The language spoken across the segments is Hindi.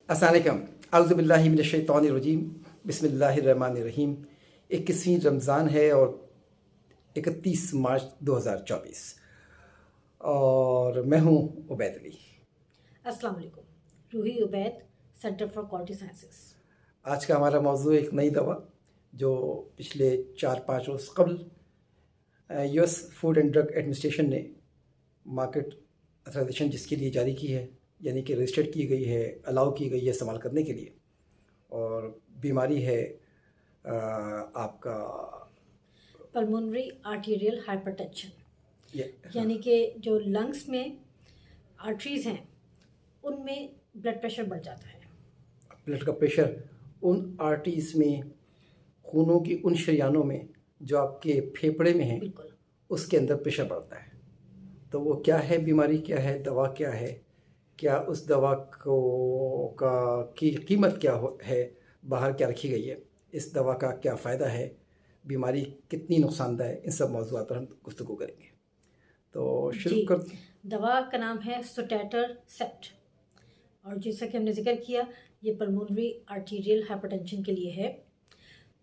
अस्सलामुअलैकुम औज़ुबिल्लाहि मिनश्शैतानिर्रजीम बिस्मिल्लाहिर्रहमानिर्रहीम। 21वीं रमज़ान है और 31 मार्च 2024 और मैं हूँ उबैद अली। अस्सलाम वालेकुम। Roohi Ubaid, centre for quality sciences. आज का हमारा मौजू एक नई दवा जो पिछले 4-5 रोज़ कबल US food and drug administration ने मार्केट अथॉराइजेशन जिसके लिए जारी की है, यानी कि रजिस्टर्ड की गई है, अलाउ की गई है इस्तेमाल करने के लिए। और बीमारी है आपका पल्मोनरी आर्टीरियल हाइपरटेंशन, ये यानी कि जो लंग्स में आर्टरीज हैं उनमें ब्लड प्रेशर बढ़ जाता है। ब्लड का प्रेशर उन आर्टरीज में, खूनों की उन शरियानों में जो आपके फेफड़े में हैं, बिल्कुल। उसके अंदर प्रेशर बढ़ता है। तो वो क्या है, बीमारी क्या है, दवा क्या है, क्या उस दवा की कीमत क्या है, बाहर क्या रखी गई है, इस दवा का क्या फ़ायदा है, बीमारी कितनी नुकसानदायक है, इन सब मौज़ूआत पर हम गुफ्तगू करेंगे। तो शुरू कर। दवा का नाम है सोटैटरसेप्ट और जैसा कि हमने जिक्र किया ये पल्मोनरी आर्टीरियल हाइपरटेंशन के लिए है।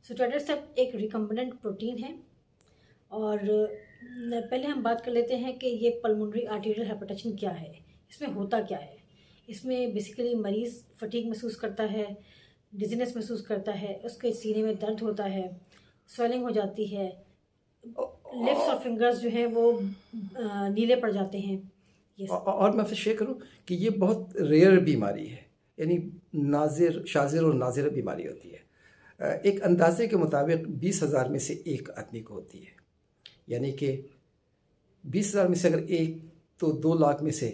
सोटैटरसेप्ट एक रिकम्बिनेंट प्रोटीन है और पहले हम बात कर लेते हैं कि ये पल्मोनरी आर्टीरियल हाइपरटेंशन क्या है, इसमें होता क्या है। इसमें बेसिकली मरीज़ फटीग महसूस करता है, डिजीनेस महसूस करता है, उसके सीने में दर्द होता है, स्वेलिंग हो जाती है, लिप्स और फिंगर्स जो हैं वो नीले पड़ जाते हैं। और मैं आपसे शेयर करूं कि ये बहुत रेयर बीमारी है, यानी नाजिर, शाजिर और नाजिर बीमारी होती है। एक अंदाजे के मुताबिक 20,000 में से एक आदमी को होती है, यानी कि 20,000 में से अगर एक, तो 2 लाख में से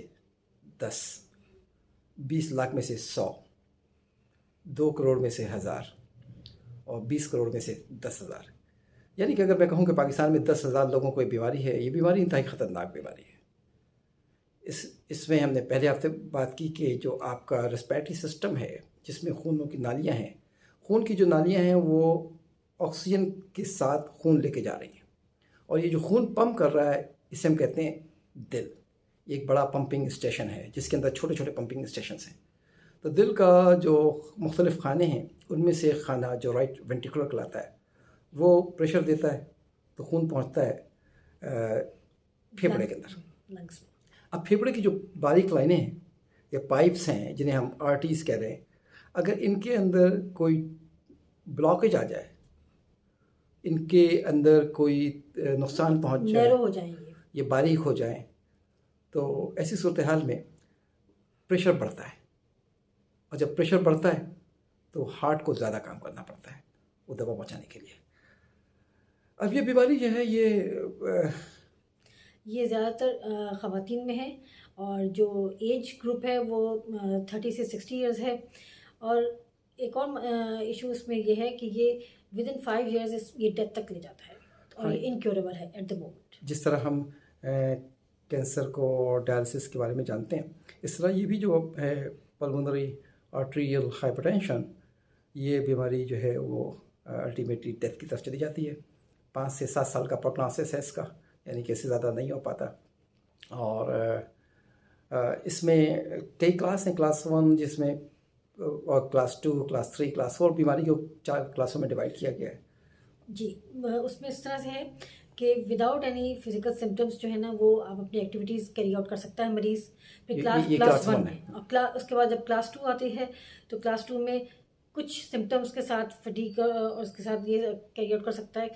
10, 20 लाख में से 100, 2 करोड़ में से 1000 और 20 करोड़ में से 10,000। यानी कि अगर मैं कहूँ कि पाकिस्तान में 10,000 लोगों को ये बीमारी है, ये बीमारी इंतहाई ख़तरनाक बीमारी है। इसमें हमने पहले हफ्ते बात की कि जो आपका रेस्पिरेटरी सिस्टम है, जिसमें खूनों की नालियाँ हैं, खून की जो नालियाँ हैं वो ऑक्सीजन के साथ खून लेके जा रही हैं, और ये जो खून पंप कर रहा है इसे हम कहते हैं दिल। ये एक बड़ा पंपिंग स्टेशन है जिसके अंदर छोटे छोटे पंपिंग स्टेशन हैं। तो दिल का जो मुख्तलिफ़ खाने हैं, उनमें से एक खाना जो राइट वेंट्रिकुलर कहलाता है, वो प्रेशर देता है तो खून पहुंचता है फेफड़े के अंदर, लंग्स में। अब फेफड़े की जो बारीक लाइनें हैं या पाइप्स हैं, जिन्हें हम आर्टरीज कह रहे हैं, अगर इनके अंदर कोई ब्लॉकेज आ जाए, इनके अंदर कोई नुकसान पहुंच जाए, नैरो हो जाएंगे, ये बारीक हो जाएं, तो ऐसी सूरत हाल में प्रेशर बढ़ता है, और जब प्रेशर बढ़ता है तो हार्ट को ज़्यादा काम करना पड़ता है वो दवा पहुँचाने के लिए। अब ये बीमारी जो है ये ज़्यादातर ख़वातीन में है और जो एज ग्रुप है वो 30 से 60 ईयर्स है। और एक और इशू इसमें ये है कि ये विद इन 5 ईयर्स ये डेथ तक ले जाता है और ये इनक्योरेबल है एट द मोमेंट। जिस तरह हम कैंसर को और डायलिसिस के बारे में जानते हैं, इस तरह ये भी जो है पल्मोनरी आर्टीरियल हाइपरटेंशन, ये बीमारी जो है वो अल्टीमेटली डेथ की तरफ चली जाती है। 5 से 7 साल का प्रोग्नोसिस है इसका, यानी कि इससे ज़्यादा नहीं हो पाता। और इसमें कई क्लास हैं, क्लास 1 जिसमें, और क्लास 2, क्लास 3, क्लास 4, बीमारी को 4 क्लासों में डिवाइड किया गया है। जी, उसमें इस तरह से है कि विदाउट एनी फिजिकल सिम्टम्स जो है ना वो आप अपनी एक्टिविटीज़ कैरी आउट कर सकता है मरीज़। फिर क्लास 1 है और उसके बाद जब क्लास 2 आती है तो क्लास 2 में कुछ सिम्टम्स के साथ फटीग और उसके साथ ये कैरी आउट कर सकता है,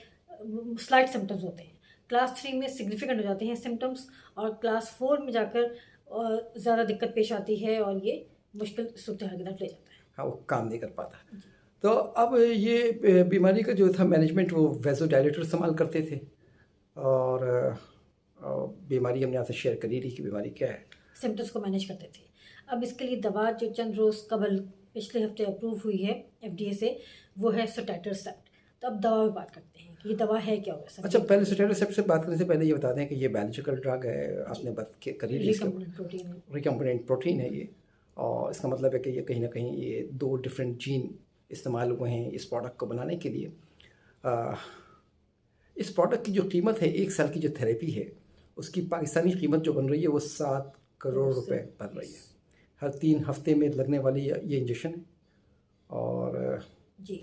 स्लाइट सिम्टम्स होते हैं। क्लास 3 में सिग्निफिकेंट हो जाते हैं सिम्टम्स और क्लास 4 में जाकर ज़्यादा दिक्कत पेश आती है और ये मुश्किल सूरत हाल की तरफ ले जाता है। हाँ, वो काम नहीं कर पाता। तो अब ये बीमारी का जो था मैनेजमेंट, वो वैसोडायलेटर इस्तेमाल करते थे, और बीमारी हमने आपसे शेयर करी रही कि बीमारी क्या है, सिम्टम्स को मैनेज करते थे। अब इसके लिए दवा जो चंद रोज़ कबल पिछले हफ्ते अप्रूव हुई है FDA से, वो है सोटैटरसेप्ट। तो अब दवा में बात करते हैं कि ये दवा है क्या होगा। अच्छा, पहले सोटैटरसेप्ट से बात करने से पहले ये बता दें कि ये बायोलॉजिकल ड्रग है, आपने बात करी ली, रिकम्बिनेंट प्रोटीन है ये, और इसका मतलब है कि ये कहीं ना कहीं ये 2 डिफरेंट जीन इस्तेमाल हुए हैं इस प्रोडक्ट को बनाने के लिए। इस प्रोडक्ट की जो कीमत है, 1 साल की जो थेरेपी है, उसकी पाकिस्तानी कीमत जो बन रही है वो 7 करोड़ रुपए बन रही है। हर 3 हफ्ते में लगने वाली ये इंजेक्शन है। और जी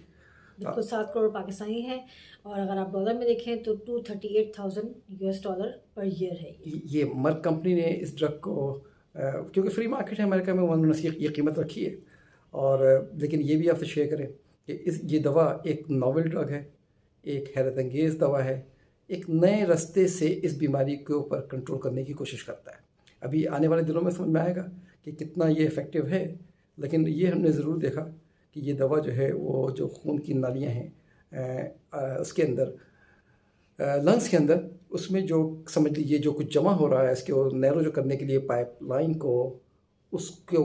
बिल्कुल 7 करोड़ पाकिस्तानी है, और अगर आप डॉलर में देखें तो $238,000 पर ईयर है ये मर्क कंपनी ने इस ड्रग को क्योंकि फ्री मार्केट है अमेरिका में, उन्होंने इसकी ये कीमत रखी है। और लेकिन ये भी आपसे शेयर करें कि ये दवा एक नॉवेल ड्रग है, एक हैरत अंगेज़ दवा है, एक नए रास्ते से इस बीमारी के ऊपर कंट्रोल करने की कोशिश करता है। अभी आने वाले दिनों में समझ में आएगा कि कितना ये इफ़ेक्टिव है, लेकिन ये हमने ज़रूर देखा कि ये दवा जो है वो जो खून की नालियाँ हैं उसके अंदर, लंग्स के अंदर, उसमें जो समझ लीजिए जो कुछ जमा हो रहा है इसके वो नैरो जो करने के लिए पाइपलाइन को उसकी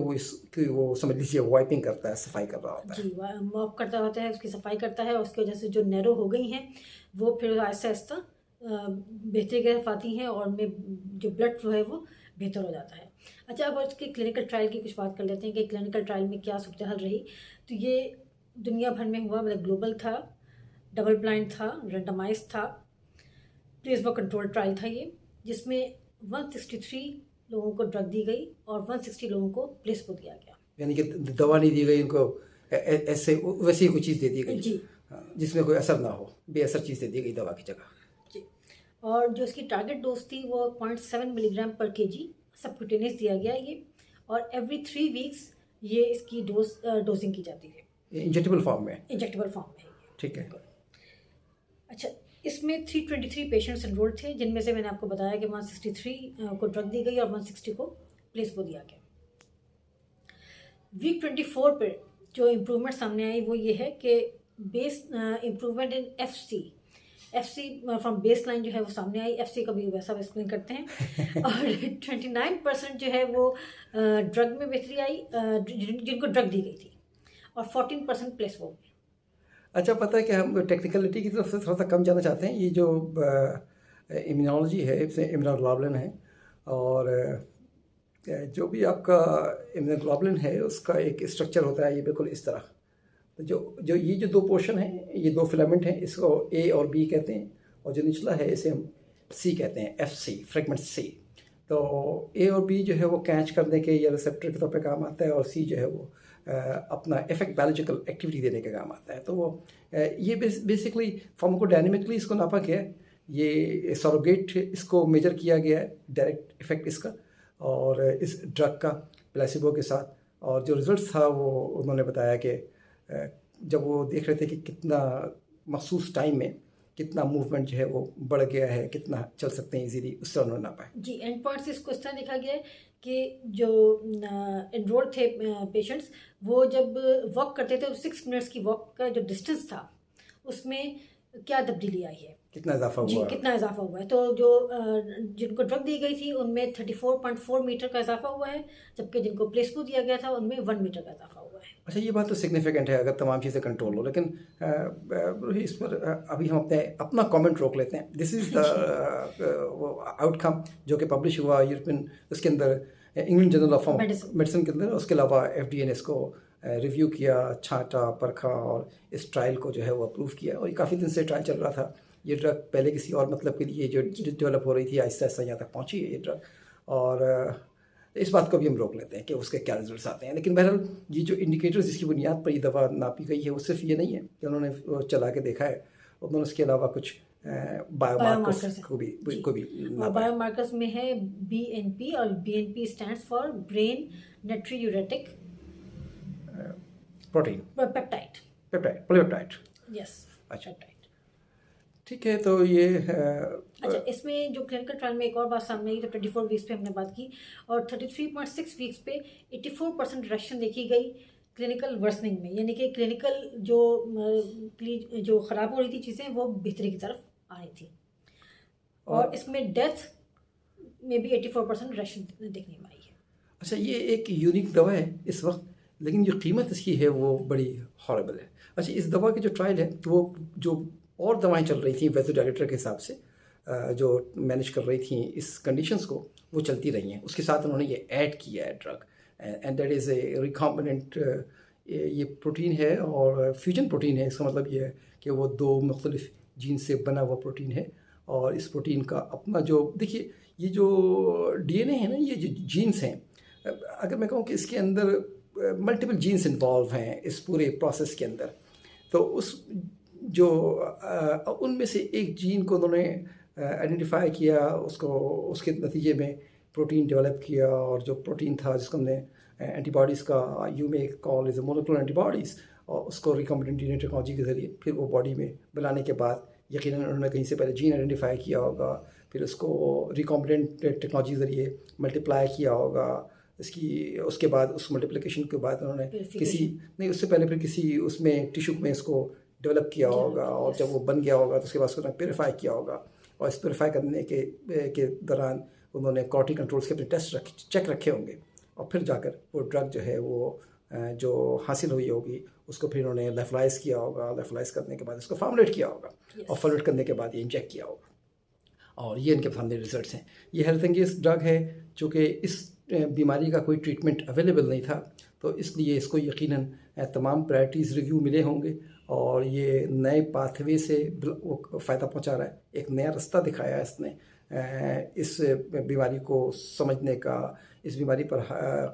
वो समझ लीजिए वाइपिंग करता है, सफाई कर रहा होता है। जी मॉप करता होता है, उसकी सफाई करता है, और उसकी वजह से जो नैरो हो गई हैं वो फिर आहिस्ता आहिस्ता बेहतरी की तरफ आती हैं, और उनमें जो ब्लड फ्लो है वो बेहतर हो जाता है। अच्छा, अब उसके क्लिनिकल ट्रायल की कुछ बात कर लेते हैं कि क्लिनिकल ट्रायल में क्या सूरत हाल रही। तो ये दुनिया भर में हुआ, मतलब ग्लोबल था, डबल ब्लाइंड था, रेंडमाइज था, प्लेसबो कंट्रोल ट्रायल था ये, जिसमें 163 लोगों को ड्रग दी गई और 160 लोगों को प्लेसबो दिया गया। यानी कि दवा नहीं दी गई इनको, ऐसे वैसी ही कोई चीज़ दे दी गई जी, जिसमें कोई असर ना हो, बेअसर चीज़ दे दी गई दवा की जगह। जी, और जो इसकी टारगेट डोज थी वो 0.7 मिलीग्राम पर केजी सबक्यूटेनियस दिया गया ये, और एवरी 3 वीक्स ये इसकी डोजिंग की जाती है। इंजेक्टेबल फॉर्म में? इंजेक्टेबल फॉर्म में है। ठीक है। अच्छा, इसमें 323 पेशेंट्स एनरोल्ड थे, जिनमें से मैंने आपको बताया कि 163 को ड्रग दी गई और 160 को प्लेसबो दिया गया। वीक 24 पर जो इम्प्रूवमेंट सामने आई वो ये है कि base improvement in FC from base line जो है वो सामने आई। एफसी का भी वैसा एक्सप्लेन करते हैं। और 29% जो है वो ड्रग में बेहतरी आई जिनको ड्रग दी गई थी, और 14% प्लेसबो में। अच्छा, पता है कि हम टेक्निकलिटी की तरफ से थोड़ा सा कम जाना चाहते हैं। ये जो इम्यूनोलॉजी है, इसमें इम्यूनोग्लोबुलिन है, और जो भी आपका इम्यूनोग्लोबुलिन है उसका एक स्ट्रक्चर होता है ये बिल्कुल इस तरह। तो जो ये जो 2 पोर्शन हैं, ये 2 फिलामेंट हैं, इसको ए और बी कहते हैं, और जो निचला है इसे हम सी कहते हैं, FC फ्रेगमेंट सी। तो ए और बी जो है वो कैच करने के या रिसेप्टर के तौर पे काम आता है, और सी जो है वो अपना इफेक्ट बायोलॉजिकल एक्टिविटी देने के काम आता है। तो वो ये बेसिकली फार्माकोडायनेमिकली इसको नापा गया है, ये सरोगेट इसको मेजर किया गया है, डायरेक्ट इफेक्ट इसका और इस ड्रग का प्लेसिबो के साथ। और जो रिजल्ट था वो उन्होंने बताया कि जब वो देख रहे थे कि कितना मखसूस टाइम में कितना मूवमेंट जो है वो बढ़ गया है, कितना चल सकते हैं इजीली, उससे उन्होंने नापा है। जी, एंड पॉइंट्स इसको इस तरह देखा गया है कि जो एनरोल्ड थे पेशेंट्स, वो जब वॉक करते थे तो 6 मिनट्स की वॉक का जो डिस्टेंस था उसमें क्या तब्दीली आई है, कितना इजाफा जी हुआ। कितना इजाफा हुआ है। तो जो जिनको ड्रग दी गई थी उनमें 34.4 मीटर का इजाफा हुआ है, जबकि जिनको प्लेसबो दिया गया था उनमें 1 मीटर का इजाफा हुआ है। अच्छा, ये बात तो सिग्निफिकेंट है अगर तमाम चीज़ें कंट्रोल हो, लेकिन इस पर अभी हम अपना कमेंट रोक लेते हैं। दिस इज़ द आउटकम जो कि पब्लिश हुआ यूरोपियन, उसके अंदर इंग्लैंड जर्नल ऑफ मेडिसिन के अंदर। उसके अलावा FDA ने इसको रिव्यू किया, छांटा, परखा और इस ट्रायल को जो है वो अप्रूव किया। और ये काफ़ी दिन से ट्रायल चल रहा था। ये ड्रग पहले किसी और मतलब के लिए जो डेवलप हो रही थी, आहिस्ता आहिस्ता यहाँ तक पहुँची है ये ड्रग। और इस बात को भी हम रोक लेते हैं कि उसके क्या रिजल्ट्स आते हैं। लेकिन बहरहाल ये जो इंडिकेटर्स जिसकी बुनियाद पर ये दवा नापी गई है वो सिर्फ ये नहीं है कि उन्होंने वो चला के देखा है, उन्होंने उसके अलावा कुछ बायोमार्कर्स को भी नापा है। बायोमार्कर्स में है BNP, और BNP stands for brain नाइट्रोयूरेटिक protein peptide. Yes, अच्छा, पेप्टाइड। ठीक है। तो ये अच्छा, इसमें जो क्लिनिकल ट्रायल में एक और बात सामने आई, तो 24 वीक्स पे हमने बात की, और 33.6 वीक्स पे 84% रिडक्शन देखी गई क्लिनिकल वर्सनिंग में, यानी कि क्लिनिकल जो ख़राब हो रही थी चीज़ें वो बेहतरी की तरफ आ रही थी। और इसमें डेथ में भी 84% रिडक्शन देखने में आई है। अच्छा, ये एक यूनिक दवा है इस वक्त, लेकिन जो कीमत इसकी है वो बड़ी हॉरेबल है। अच्छा, इस दवा की जो ट्रायल है तो वो जो और दवाएं चल रही थी वैसोडाइलेटर के हिसाब से जो मैनेज कर रही थी इस कंडीशंस को, वो चलती रही हैं। उसके साथ उन्होंने ये ऐड किया है drug, and that is a recombinant. ये प्रोटीन है और फ्यूजन प्रोटीन है। इसका मतलब ये है कि वो 2 मुख्तलिफ जीन से बना हुआ प्रोटीन है, और इस प्रोटीन का अपना जो देखिए, ये जो DNA है ना, ये जो जीन्स हैं अगर मैं कहूँ कि इसके अंदर मल्टीपल जीन्स इन्वॉल्व हैं इस पूरे प्रोसेस के अंदर, तो उस जो उनमें से एक जीन को उन्होंने आइडेंटिफाई किया, उसको उसके नतीजे में प्रोटीन डेवलप किया, और जो प्रोटीन था जिसको हमने एंटीबॉडीज़ का you may call is monoclonal antibodies, और उसको रिकॉम्बिनेंट डीएनए टेक्नोलॉजी के ज़रिए फिर वो बॉडी में बनाने के बाद यकीनन उन्होंने कहीं से पहले जीन आइडेंटिफाई किया होगा, फिर उसको रिकॉम्बिनेंट टेक्नोलॉजी के ज़रिए मल्टीप्लाई किया होगा। इसकी उसके बाद उस मल्टीप्लिकेशन के बाद उन्होंने किसी नहीं उससे पहले फिर किसी उसमें टिश्यू में इसको डेवलप किया होगा, और जब वो बन गया होगा तो उसके बाद उसको प्योरीफाई किया होगा, और इस प्योरीफाई करने के दौरान उन्होंने क्वालिटी कंट्रोल्स के अपने चेक रखे होंगे, और फिर जाकर वो ड्रग जो है वो जो हासिल हुई होगी उसको फिर उन्होंने लेफलाइज किया होगा, लेफलाइज करने के बाद उसको फॉर्मुलेट किया होगा, और फॉर्मुलेट करने के बाद ये इंजेक्ट किया होगा, और ये इनके सामने रिजल्ट्स हैं। ये हेल्थेंगियस ड्रग है, चूँकि इस बीमारी का कोई ट्रीटमेंट अवेलेबल नहीं था, तो इसलिए इसको यकीनन तमाम प्रायोरिटीज़ रिव्यू मिले होंगे, और ये नए पाथवे से फ़ायदा पहुंचा रहा है, एक नया रास्ता दिखाया है इसने इस बीमारी को समझने का, इस बीमारी पर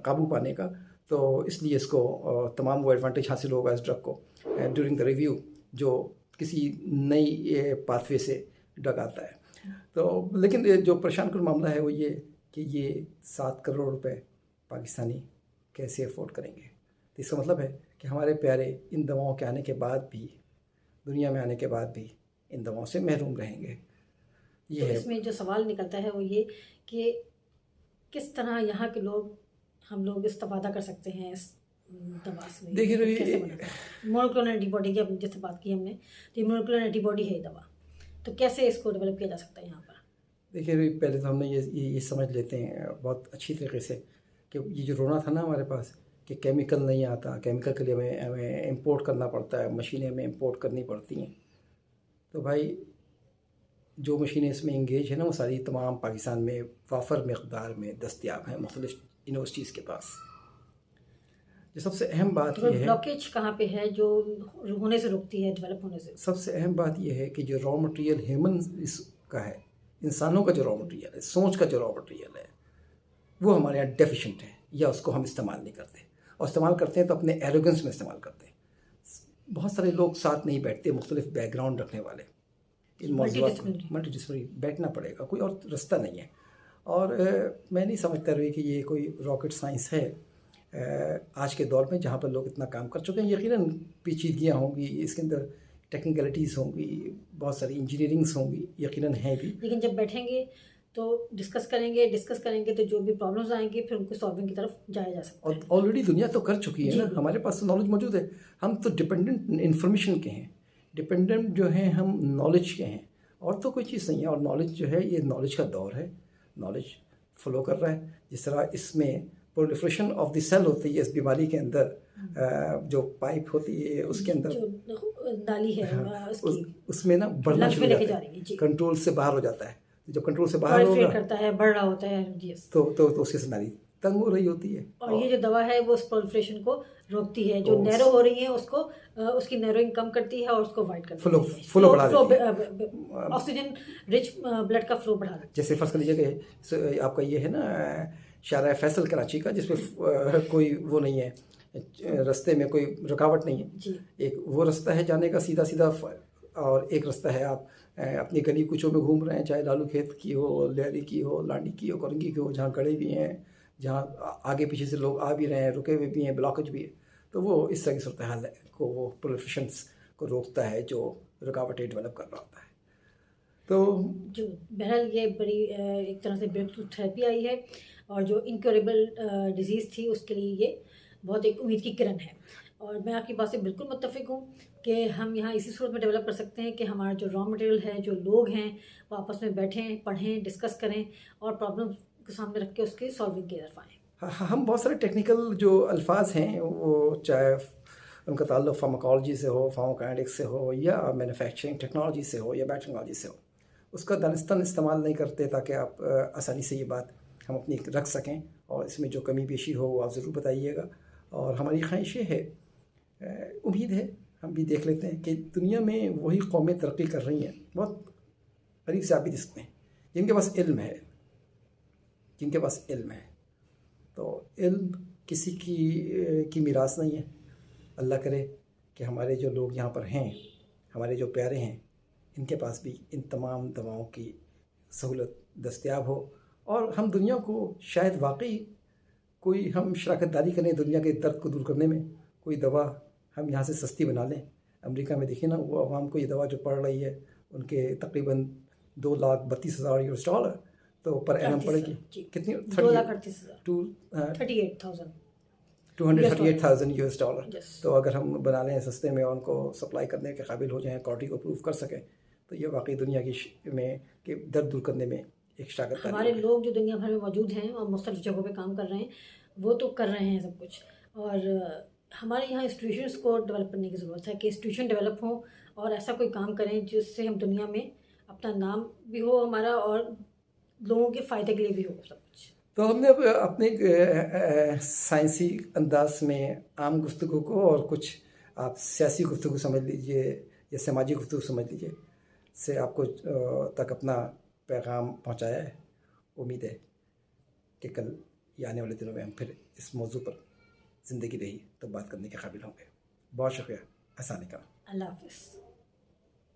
काबू पाने का। तो इसलिए इसको तमाम वो एडवांटेज हासिल होगा इस ड्रग को ड्यूरिंग द रिव्यू, जो किसी नई पाथवे से ड्रग आता है। तो लेकिन जो परेशान कर मामला है वो ये कि ये 7 करोड़ रुपए पाकिस्तानी कैसे अफोर्ड करेंगे। तो इसका मतलब है कि हमारे प्यारे इन दवाओं के आने के बाद भी, दुनिया में आने के बाद भी इन दवाओं से महरूम रहेंगे। ये तो है इसमें जो सवाल निकलता है वो ये कि किस तरह यहाँ के लोग, हम लोग इस्तेफादा कर सकते हैं इस दवा से। देखिए, मोनोक्लोनल एंटीबॉडी की अपनी जैसे बात की हमने, तो ये मोनोक्लोनल एंटीबॉडी है ये दवा, तो कैसे इसको डेवलप किया जा सकता है यहाँ पर? देखिए, पहले तो हमने ये समझ लेते हैं बहुत अच्छी तरीके से कि ये जो रोना था ना हमारे पास कि केमिकल नहीं आता, केमिकल के लिए हमें इंपोर्ट करना पड़ता है, मशीनें हमें इंपोर्ट करनी पड़ती हैं। तो भाई जो मशीनें इसमें इंगेज है ना वो सारी तमाम पाकिस्तान में वाफर मकदार में दस्तयाब हैं मुख्तलिफ यूनिवर्सिटीज़ के पास। जो सबसे अहम बात तो यह है, ब्लॉकेज कहाँ पे है जो होने से रोकती है, डेवलप होने से? सबसे अहम बात यह है कि जो रॉ मटेरियल ह्यूमन का है, इंसानों का जो रॉ मटेरियल है, सोच का जो रॉ मटेरियल है, वो हमारे यहाँ डेफिशिएंट है, या उसको हम इस्तेमाल नहीं करते, और इस्तेमाल करते हैं तो अपने एरोगेंस में इस्तेमाल करते हैं। बहुत सारे लोग साथ नहीं बैठते, मुख्तलिफ बैकग्राउंड रखने वाले, इन मौजूद मल्टीडिसिप्लिनरी बैठना पड़ेगा, कोई और रास्ता नहीं है। और मैं नहीं समझता रही कि ये कोई रॉकेट साइंस है आज के दौर में, जहाँ पर लोग इतना काम कर चुके हैं। यकीनन पेचीदगियाँ होंगी, इसके अंदर टेक्निकलिटीज़ होंगी, बहुत सारी इंजीनियरिंग्स होंगी, यकीनन है भी। लेकिन जब बैठेंगे तो डिस्कस करेंगे तो जो भी प्रॉब्लम्स आएंगे फिर उनको सॉल्विंग की तरफ जाया जा सकता है। और ऑलरेडी दुनिया तो कर चुकी है ना, हमारे पास तो नॉलेज मौजूद है। हम तो डिपेंडेंट इन्फॉर्मेशन के हैं, डिपेंडेंट जो हैं हम नॉलेज के हैं, और तो कोई चीज़ नहीं है। और नॉलेज जो है, ये नॉलेज का दौर है, नॉलेज फ्लो कर रहा है। जिस तरह इसमें प्रोलिफरेशन ऑफ द सेल होती है इस बीमारी के अंदर, जो पाइप होती है उसके अंदर जो नाली है उसमें ना बढ़ना शुरू हो जाता है, कंट्रोल से बाहर हो जाता है। जब कंट्रोल से बाहर होगा करता है, बढ़ रहा होता है, तो उसके से नाली तंग हो रही होती है। और ये जो दवा है वो प्रोलिफरेशन को रोकती है, जो नैरो हो रही है उसको, उसकी नैरोइंग कम करती है और उसको वाइड करती है, फ्लो बढ़ा देती है, ऑक्सीजन रिच ब्लड का फ्लो बढ़ा देती है। जैसे फर्ज कर लीजिए कि आपका ये है ना शारा फैसल कराची का, जिसमें कोई वो नहीं है, रास्ते में कोई रुकावट नहीं है। एक वो रास्ता है जाने का सीधा सीधा, और एक रास्ता है आप अपनी गली कुचों में घूम रहे हैं, चाहे लालू खेत की हो, लहरी की हो, लांडी की हो, करंगी की हो, जहाँ गड़े भी हैं, जहाँ आगे पीछे से लोग आ भी रहे हैं, रुके हुए भी हैं, ब्लॉकेज भी है। तो वो इस तरह की सूरत हाल को वो प्रोलिफरेशंस को रोकता है, जो रुकावटें डेवलप कर रहा होता है। तो जो बहरहाल ये बड़ी एक तरह से ब्रेक थ्रू थेरेपी आई है, और जो इनक्योरेबल डिजीज़ थी उसके लिए ये बहुत एक उम्मीद की किरण है। और मैं आपकी बात से बिल्कुल मुत्तफिक हूँ कि हम यहाँ इसी सूरत में डेवलप कर सकते हैं कि हमारा जो रॉ मटेरियल है, जो लोग हैं, वो आपस में बैठें, पढ़ें, डिस्कस करें, और प्रॉब्लम के सामने रख के उसके सॉल्विंग की तरफ आएँ। हम बहुत सारे टेक्निकल जो अल्फाज हैं, वो चाहे उनका ताल्लुक़ फार्माकोलॉजी से हो, फार्माकोकाइनेटिक्स से हो, या मैन्युफैक्चरिंग टेक्नोलॉजी से हो, या बायोटेक्नोलॉजी से हो, उसका दानिस्तान इस्तेमाल नहीं करते ताकि आप आसानी से ये बात हम अपनी रख सकें। और इसमें जो कमी पेशी हो वो आप ज़रूर बताइएगा। और हमारी ख्वाहिश है, उम्मीद है, हम भी देख लेते हैं कि दुनिया में वही कौमें तरक्की कर रही हैं, बहुत करीब से आप भी दिखते हैं, जिनके पास इल्म है, तो इल्म किसी की मीरास नहीं है। अल्लाह करे कि हमारे जो लोग यहाँ पर हैं, हमारे जो प्यारे हैं, इनके पास भी इन तमाम दवाओं की सहूलत दस्तयाब हो और हम दुनिया को शायद वाकई कोई हम शराकतदारी करें दुनिया के दर्द को दूर करने में, कोई दवा हम यहाँ से सस्ती बना लें। अमेरिका में देखिए ना, वो आवाम को ये दवा जो पड़ रही है उनके तकरीबन $2,32,000 तो पर एनम पड़ेगी कितनी? 238,000 $238,000। तो अगर हम बना लें सस्ते में और उनको सप्लाई करने के काबिल हो जाएं, क्वालिटी को प्रूव कर सकें, तो ये वाकई दुनिया की में के दर्द दूर करने में एक शराकत। हमारे लोग जो दुनिया भर में मौजूद हैं और मुख्तलिफ जगहों पे काम कर रहे हैं, वो तो कर रहे हैं सब कुछ, और हमारे यहाँ इंस्टीट्यूशंस को डेवलप करने की ज़रूरत है कि इंस्टीट्यूशन डेवलप हों और ऐसा कोई काम करें जिससे हम दुनिया में अपना नाम भी हो हमारा और लोगों के फ़ायदे के लिए भी हो सब कुछ। तो हमने अब अपने साइंसी अंदाज में आम गुफ्तगू को और कुछ आप सियासी गुफ्तगू समझ लीजिए या समाजी गुफ्तगू समझ लीजिए से आपको तक अपना पैगाम पहुंचाया है। उम्मीद है कि कल या आने वाले दिनों में हम फिर इस मौजू पर ज़िंदगी रही तो बात करने के काबिल होंगे। बहुत शुक्रिया। आसानी का। अल्लाह हाफ़िज़।